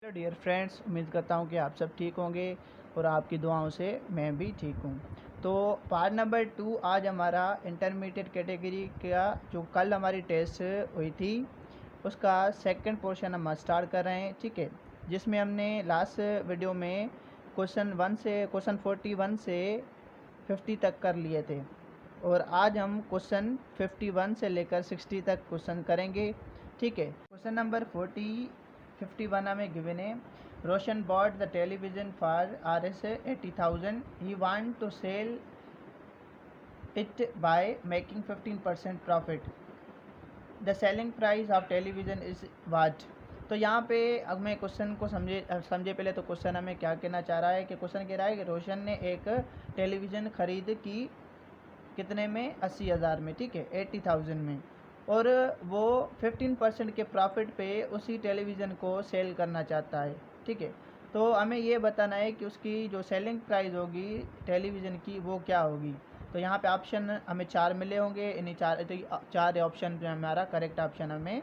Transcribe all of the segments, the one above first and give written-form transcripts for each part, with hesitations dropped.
Hello dear friends, उम्मीद करता हूँ कि आप सब ठीक होंगे और आपकी दुआओं से मैं भी ठीक हूँ। तो पार्ट नंबर 2 आज हमारा इंटरमीडिएट कैटेगरी का जो कल हमारी टेस्ट हुई थी उसका सेकंड पोर्शन हम स्टार्ट कर रहे हैं, ठीक है। जिसमें हमने लास्ट वीडियो में क्वेश्चन 41 से 50 तक कर लिए थे और आज हम क्वेश्चन 51 से लेकर 60 तक क्वेश्चन करेंगे, ठीक है। क्वेश्चन नंबर 51 हमें गिवन है। Roshan bought the television for Rs 80,000. He want to sell it by making 15% profit. The selling price of television is what. तो यहाँ पे अब मैं क्वेश्चन को समझे पहले। तो क्वेश्चन हमें क्या कहना चाह रहा है कि क्वेश्चन कह रहा है कि रोशन ने एक टेलीविज़न ख़रीद की कितने में, 80,000 में, ठीक है, 80,000 में, और वो 15% के प्रॉफिट पे उसी टेलीविज़न को सेल करना चाहता है, ठीक है। तो हमें ये बताना है कि उसकी जो सेलिंग प्राइस होगी टेलीविज़न की वो क्या होगी। तो यहाँ पे ऑप्शन हमें 4 मिले होंगे, इन्हीं चार ऑप्शन पे हमारा करेक्ट ऑप्शन हमें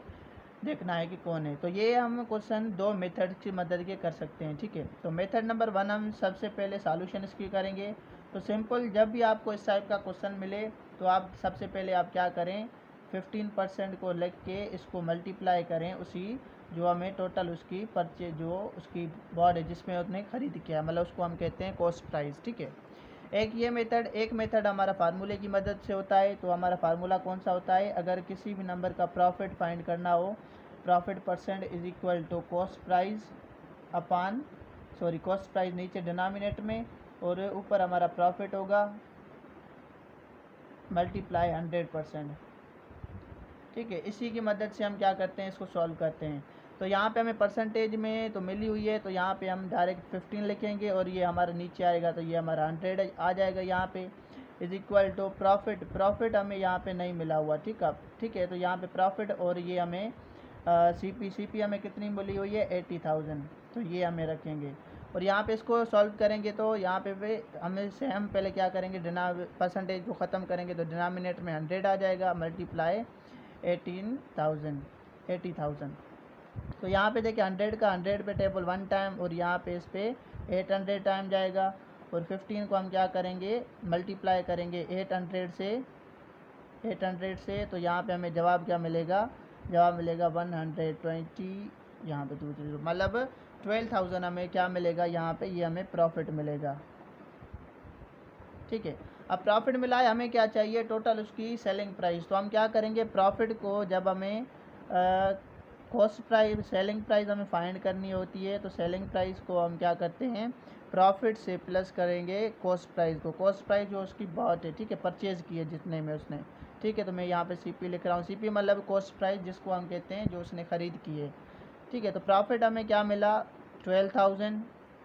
देखना है कि कौन है। तो ये हम क्वेश्चन दो मेथड की मदद के कर सकते हैं, ठीक है। तो मेथड नंबर 1 हम सबसे पहले सॉल्यूशन इसकी करेंगे। तो सिंपल, जब भी आपको इस टाइप का क्वेश्चन मिले तो आप सबसे पहले आप क्या करें, 15% को लेग के इसको मल्टीप्लाई करें उसी जो हमें टोटल उसकी परचेज जो उसकी बॉड है जिसमें उसने ख़रीद किया, मतलब उसको हम कहते हैं कॉस्ट प्राइस, ठीक है। एक मेथड हमारा फार्मूले की मदद से होता है। तो हमारा फार्मूला कौन सा होता है, अगर किसी भी नंबर का प्रॉफिट फाइंड करना हो, profit percent is equal to cost price upon cost price नीचे डिनोमिनेटर में और ऊपर हमारा प्रॉफिट होगा मल्टीप्लाई 100%, ठीक है। इसी की मदद से हम क्या करते हैं, इसको सॉल्व करते हैं। तो यहाँ पे हमें परसेंटेज में तो मिली हुई है, तो यहाँ पे हम डायरेक्ट 15 लिखेंगे और ये हमारा नीचे आएगा तो ये हमारा 100 आ जाएगा यहाँ पे, इज इक्वल टू प्रॉफिट हमें यहाँ पे नहीं मिला हुआ, ठीक है। तो यहाँ पे प्रॉफिट और ये हमें सी पी हमें कितनी मिली हुई है, 80,000, तो ये हमें रखेंगे। और यहाँ पे इसको सॉल्व करेंगे तो यहाँ पे हमें से हम पहले क्या करेंगे, परसेंटेज को ख़त्म करेंगे तो डिनोमिनेटर में 100 आ जाएगा, मल्टीप्लाई 80,000। तो यहाँ पे देखिए 100 का 100 पे टेबल 1 टाइम और यहाँ पे इस पे 800 टाइम जाएगा। और 15 को हम क्या करेंगे, मल्टीप्लाई करेंगे 800 से। तो यहाँ पे हमें जवाब क्या मिलेगा, जवाब मिलेगा 120, यहाँ पे 230, मतलब 12,000 हमें क्या मिलेगा यहाँ पे, ये हमें प्रॉफिट मिलेगा, ठीक है। अब प्रॉफिट मिला है, हमें क्या चाहिए, टोटल उसकी सेलिंग प्राइस। तो हम क्या करेंगे, प्रॉफिट को जब हमें कॉस्ट प्राइस सेलिंग प्राइस हमें फाइंड करनी होती है तो सेलिंग प्राइस को हम क्या करते हैं, प्रॉफिट से प्लस करेंगे कॉस्ट प्राइस को। कॉस्ट प्राइस जो उसकी बहुत है, ठीक है, परचेज़ की है जितने में उसने, ठीक है। तो मैं यहाँ पे सीपी लिख रहा हूँ, सीपी मतलब कॉस्ट प्राइस जिसको हम कहते हैं जो उसने ख़रीद की है, ठीक है। तो प्रॉफिट हमें क्या मिला, 12,000,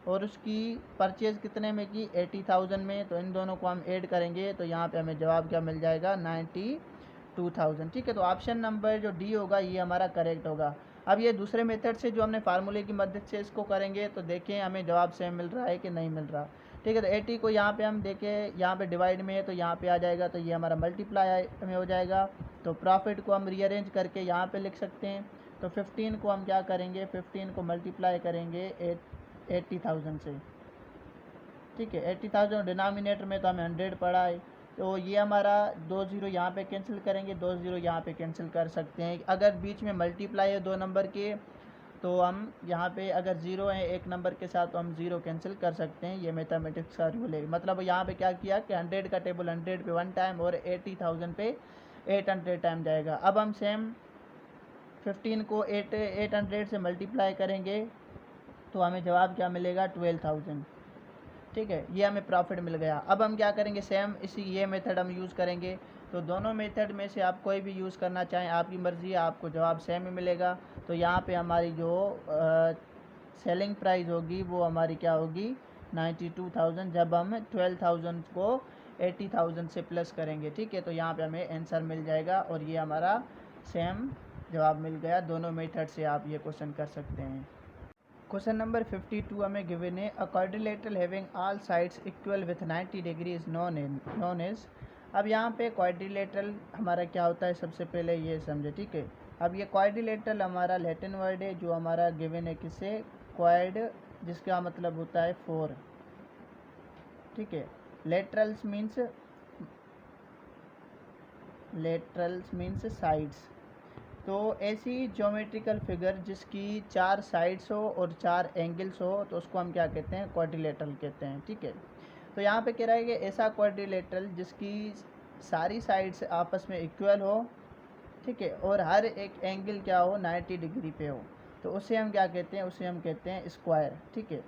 और उसकी परचेज़ कितने में की, 80,000 में। तो इन दोनों को हम ऐड करेंगे तो यहाँ पे हमें जवाब क्या मिल जाएगा, 92,000, ठीक है। तो ऑप्शन नंबर जो डी होगा ये हमारा करेक्ट होगा। अब ये दूसरे मेथड से जो हमने फार्मूले की मदद से इसको करेंगे तो देखें हमें जवाब सेम मिल रहा है कि नहीं मिल रहा, ठीक है। तो 80 को यहाँ पे हम देखें, यहाँ पे डिवाइड में है तो यहाँ पे आ जाएगा, तो ये हमारा मल्टीप्लाई में हो जाएगा। तो प्रॉफिट को हम रीअरेंज करके यहाँ पे लिख सकते हैं। तो 15 को हम क्या करेंगे, 15 को मल्टीप्लाई करेंगे 80,000 से, ठीक है। 80,000 डिनोमिनेटर में तो हमें 100 पड़ा है, तो ये हमारा 2 ज़ीरो यहाँ पे कैंसिल करेंगे, 2 ज़ीरो यहाँ पे कैंसिल कर सकते हैं। अगर बीच में मल्टीप्लाई है दो नंबर के तो हम यहाँ पे अगर ज़ीरो है एक नंबर के साथ तो हम ज़ीरो कैंसिल कर सकते हैं। ये मैथमेटिक्स का रूल है। मतलब यहाँ पे क्या किया कि 100 का टेबल 100 पे 1 टाइम और 80,000 पे 800 टाइम जाएगा। अब हम सेम 15 को 800 से मल्टीप्लाई करेंगे तो हमें जवाब क्या मिलेगा, 12,000, ठीक है। ये हमें प्रॉफिट मिल गया। अब हम क्या करेंगे, सेम इसी ये मेथड हम यूज़ करेंगे। तो दोनों मेथड में से आप कोई भी यूज़ करना चाहें, आपकी मर्ज़ी है, आपको जवाब सेम ही मिलेगा। तो यहाँ पे हमारी जो सेलिंग प्राइस होगी वो हमारी क्या होगी, 92,000, जब हम 12,000 को 80,000 से प्लस करेंगे, ठीक है। तो यहाँ पे हमें आंसर मिल जाएगा और ये हमारा सेम जवाब मिल गया। दोनों मेथड से आप ये क्वेश्चन कर सकते हैं। क्वेश्चन नंबर 52 हमें गिवन है, a quadrilateral having all sides equal with 90 degree is known as. अब यहाँ पे क्वाड्रिलेटरल हमारा क्या होता है, सबसे पहले ये समझे, ठीक है। अब ये क्वाड्रिलेटरल हमारा लैटिन वर्ड है जो हमारा गिवन है किससे, स्क्वायर्ड, जिसका मतलब होता है 4, ठीक है। Laterals means sides. तो ऐसी ज्योमेट्रिकल फिगर जिसकी 4 साइड्स हो और 4 एंगल्स हो तो उसको हम क्या कहते हैं, क्वाड्रिलेटरल कहते हैं, ठीक है। तो यहाँ पे कह रहा है कि ऐसा क्वाड्रिलेटरल जिसकी सारी साइड्स आपस में इक्वल हो, ठीक है, और हर एक एंगल क्या हो, 90 डिग्री पे हो, तो उसे हम क्या कहते हैं, उसे हम कहते हैं स्क्वायर, ठीक है।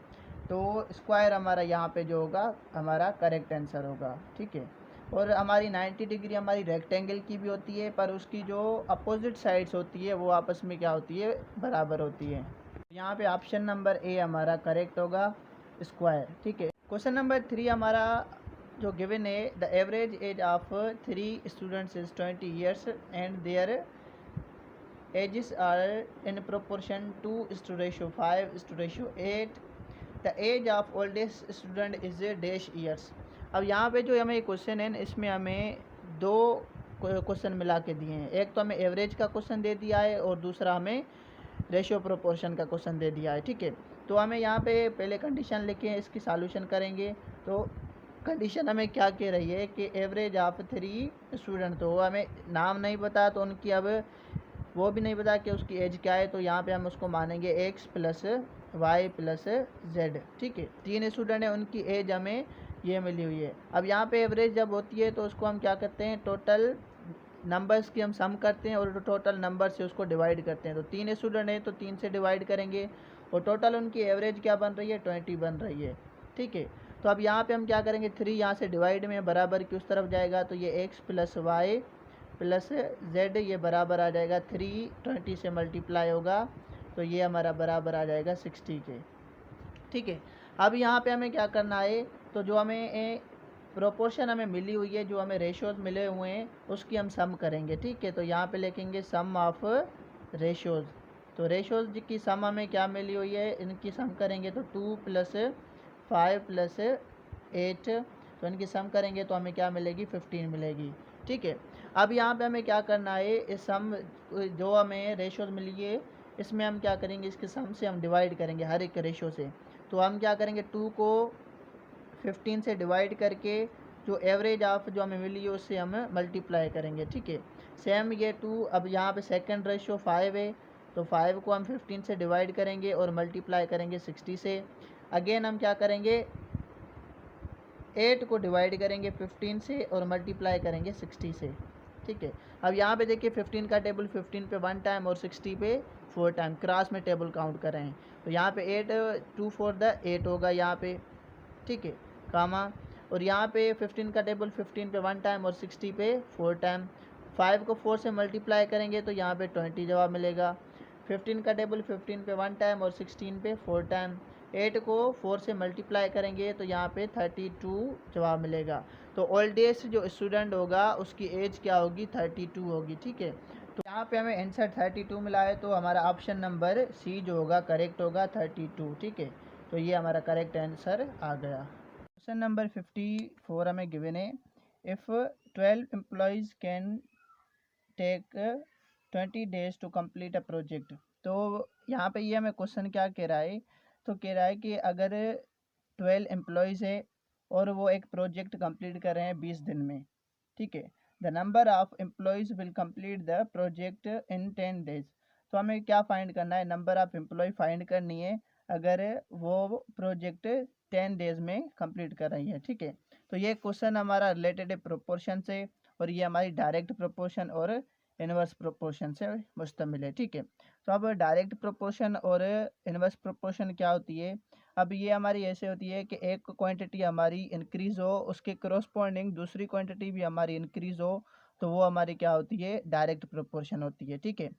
तो स्क्वायर हमारा यहाँ पे जो होगा हमारा करेक्ट आंसर होगा, ठीक है। और हमारी 90 डिग्री हमारी रेक्टेंगल की भी होती है, पर उसकी जो अपोजिट साइड्स होती है वो आपस में क्या होती है, बराबर होती है। यहाँ पे ऑप्शन नंबर ए हमारा करेक्ट होगा, स्क्वायर, ठीक है। क्वेश्चन नंबर 3 हमारा जो गिवन है, the average age of 3 students is 20 years and their ages are in proportion 2:5:8. The age of oldest student is dash years. अब यहाँ पे जो हमें क्वेश्चन है इसमें हमें दो क्वेश्चन मिला के दिए हैं। एक तो हमें एवरेज का क्वेश्चन दे दिया है और दूसरा हमें रेशियो प्रोपोर्शन का क्वेश्चन दे दिया है, ठीक है। तो हमें यहाँ पे पहले कंडीशन लिखे इसकी सॉल्यूशन करेंगे। तो कंडीशन हमें क्या कह रही है कि एवरेज ऑफ 3 स्टूडेंट, तो हमें नाम नहीं पता तो उनकी अब वो भी नहीं पता कि उसकी एज क्या है, तो यहाँ पे हम उसको मानेंगे x + y + z, ठीक है। 3 स्टूडेंट हैं, उनकी एज हमें ये मिली हुई है। अब यहाँ पे एवरेज जब होती है तो उसको हम क्या करते हैं, टोटल नंबर्स की हम सम करते हैं और टोटल नंबर से उसको डिवाइड करते हैं। तो 3 स्टूडेंट हैं तो 3 से डिवाइड करेंगे और टोटल उनकी एवरेज क्या बन रही है, 20 बन रही है, ठीक है। तो अब यहाँ पे हम क्या करेंगे, 3 यहाँ से डिवाइड में बराबर की उस तरफ जाएगा, तो ये x + y + z ये बराबर आ जाएगा 3, 20 से मल्टीप्लाई होगा तो ये हमारा बराबर आ जाएगा 60 के, ठीक है। अब यहाँ पे हमें क्या करना है, तो जो हमें प्रोपोर्शन हमें मिली हुई है, जो हमें रेशियोज मिले हुए हैं उसकी हम सम करेंगे, ठीक है। तो यहाँ पे लिखेंगे सम ऑफ रेशियोज। तो रेशियोज की सम हमें क्या मिली हुई है, इनकी सम करेंगे तो 2 + 5 + 8, तो इनकी सम करेंगे तो हमें क्या मिलेगी, 15 मिलेगी, ठीक है। अब यहाँ पे हमें क्या करना है, इस सम जो हमें रेशियोज मिली है इसमें हम क्या करेंगे, इसके सम से हम डिवाइड करेंगे हर एक रेशियो से। तो हम क्या करेंगे, 2 को 15 से डिवाइड करके जो एवरेज ऑफ जो हमें मिली है उससे हम मल्टीप्लाई करेंगे, ठीक है। सेम ये 2, अब यहाँ पे सेकंड रेशियो 5 है तो 5 को हम 15 से डिवाइड करेंगे और मल्टीप्लाई करेंगे 60 से। अगेन हम क्या करेंगे, 8 को डिवाइड करेंगे 15 से और मल्टीप्लाई करेंगे 60 से, ठीक है। अब यहाँ पे देखिए 15 का टेबल 15 पे 1 टाइम और 60 पे 4 टाइम, क्रॉस में टेबल काउंट कर रहे हैं। तो यहाँ पे 8 2 4 द 8 होगा यहाँ पे, ठीक है, कामा। और यहाँ पे 15 का टेबल 15 पे 1 टाइम और 60 पे 4 टाइम। 5 को 4 से मल्टीप्लाई करेंगे तो यहाँ पे 20 जवाब मिलेगा। 15 का टेबल 15 पे 1 टाइम और 16 पे 4 टाइम। 8 को 4 से मल्टीप्लाई करेंगे तो यहाँ पे 32 जवाब मिलेगा। तो ओल्डेस्ट जो स्टूडेंट होगा उसकी एज क्या होगी, 32 होगी, ठीक है। तो यहाँ पे हमें आंसर 32 मिला है, तो हमारा ऑप्शन नंबर सी जो होगा करेक्ट होगा, 32, ठीक है। तो ये हमारा करेक्ट आंसर आ गया। क्वेश्चन नंबर 54 हमें गिवन है, if 12 employees can take 20 days to complete a project. तो यहाँ पे ये हमें क्वेश्चन क्या कह रहा है, तो कह रहा है कि अगर 12 एम्प्लॉयज़ है और वो एक प्रोजेक्ट कंप्लीट कर रहे हैं 20 दिन में, ठीक है। The number of employees will complete the project in 10 days. तो हमें क्या फाइंड करना है, नंबर ऑफ एम्प्लॉय फाइंड करनी है अगर वो प्रोजेक्ट 10 डेज में कंप्लीट कर रही है, ठीक है। तो ये क्वेश्चन हमारा रिलेटेड है प्रोपोर्शन से और ये हमारी डायरेक्ट प्रोपोर्शन और इनवर्स प्रोपोर्शन से मुश्तमिल है, ठीक है। तो अब डायरेक्ट प्रोपोर्शन और इनवर्स प्रोपोर्शन क्या होती है, अब ये हमारी ऐसे होती है कि एक क्वांटिटी हमारी इंक्रीज़ हो उसके करस्पॉन्डिंग दूसरी क्वांटिटी भी हमारी इंक्रीज़ हो, तो वो हमारी क्या होती है, डायरेक्ट प्रोपोर्शन होती है, ठीक है।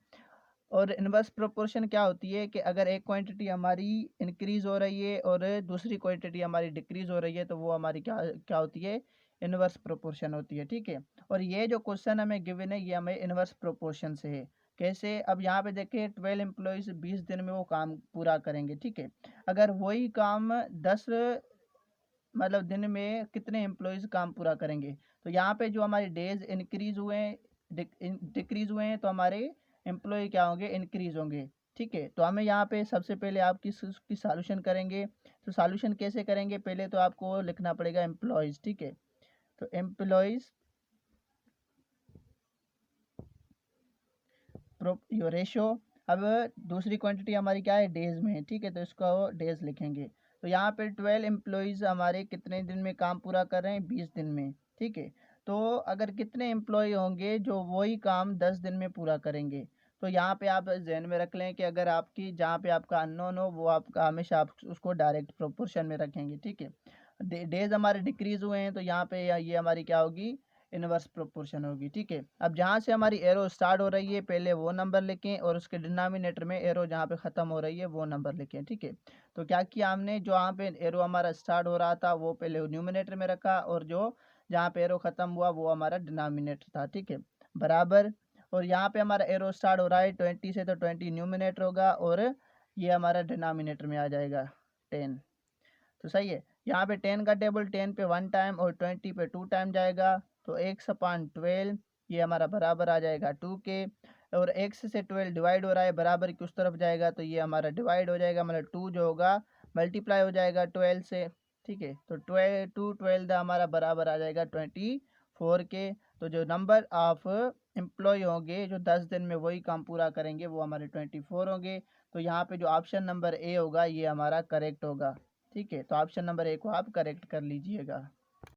और इनवर्स प्रोपोर्शन क्या होती है कि अगर एक क्वांटिटी हमारी इंक्रीज़ हो रही है और दूसरी क्वांटिटी हमारी डिक्रीज़ हो रही है तो वो हमारी क्या क्या होती है, इनवर्स प्रोपोर्शन होती है, ठीक है। और ये जो क्वेश्चन हमें गिवन है ये हमें इनवर्स प्रोपोर्शन से है। कैसे, अब यहाँ पे देखिए 12 एम्प्लॉयज़ 20 दिन में वो काम पूरा करेंगे, ठीक है। अगर वही काम 10 मतलब दिन में कितने एम्प्लॉयज़ काम पूरा करेंगे, तो यहाँ पे जो हमारे डेज इंक्रीज़ हुए हैं डिक्रीज़ हुए हैं तो हमारे एम्प्लॉय क्या होंगे, इंक्रीज़ होंगे। ठीक है। तो हमें यहाँ पे सबसे पहले आपकी उसकी सॉल्यूशन करेंगे। तो सॉल्यूशन कैसे करेंगे, पहले तो आपको लिखना पड़ेगा एम्प्लॉयज़। ठीक है, तो एम्प्लॉयज़ योर रेशो। अब दूसरी क्वांटिटी हमारी क्या है, डेज में है। ठीक है, तो इसका डेज लिखेंगे। तो यहाँ पे 12 एम्प्लॉयज़ हमारे कितने दिन में काम पूरा कर रहे हैं, 20 दिन में। ठीक है, तो अगर कितने एम्प्लॉय होंगे जो वही काम 10 दिन में पूरा करेंगे। तो यहाँ पे आप ध्यान में रख लें कि अगर आपकी जहाँ पे आपका अननोन हो वो आपका हमेशा आप उसको डायरेक्ट प्रोपोर्शन में रखेंगे। ठीक है, डेज हमारे डिक्रीज हुए हैं तो यहाँ पे ये हमारी क्या होगी, इनवर्स प्रोपोर्शन होगी। ठीक है, अब जहाँ से हमारी एरो स्टार्ट हो रही है पहले वो नंबर लिखें और उसके डिनोमिनेटर में एरो जहाँ पे ख़त्म हो रही है वो नंबर लिखें। ठीक है, तो क्या किया हमने, जो यहाँ पे एरो हमारा स्टार्ट हो रहा था वो पहले न्यूमिनेटर में रखा और जो जहाँ पे एरो ख़त्म हुआ वो हमारा डिनोमिनेटर था। ठीक है, बराबर। और यहाँ पे हमारा एरो स्टार्ट हो रहा है 20 से, तो 20 न्यूमिनेटर होगा और ये हमारा डिनोमिनेटर में आ जाएगा 10। तो सही है, यहाँ पे 10 का टेबल 10 पे 1 टाइम और 20 पे 2 टाइम जाएगा। तो x/12 ये हमारा बराबर आ जाएगा 2 के। और x से 12 डिवाइड हो रहा है, बराबर की उस तरफ जाएगा तो ये हमारा डिवाइड हो जाएगा, मतलब 2 जो होगा मल्टीप्लाई हो जाएगा 12 से। ठीक है, तो 12 हमारा बराबर आ जाएगा 24 के। तो जो नंबर ऑफ एम्प्लॉय होंगे जो 10 दिन में वही काम पूरा करेंगे वो हमारे 24 होंगे। तो यहाँ पे जो ऑप्शन नंबर ए होगा ये हमारा करेक्ट होगा। ठीक है, तो ऑप्शन नंबर ए को आप करेक्ट कर लीजिएगा।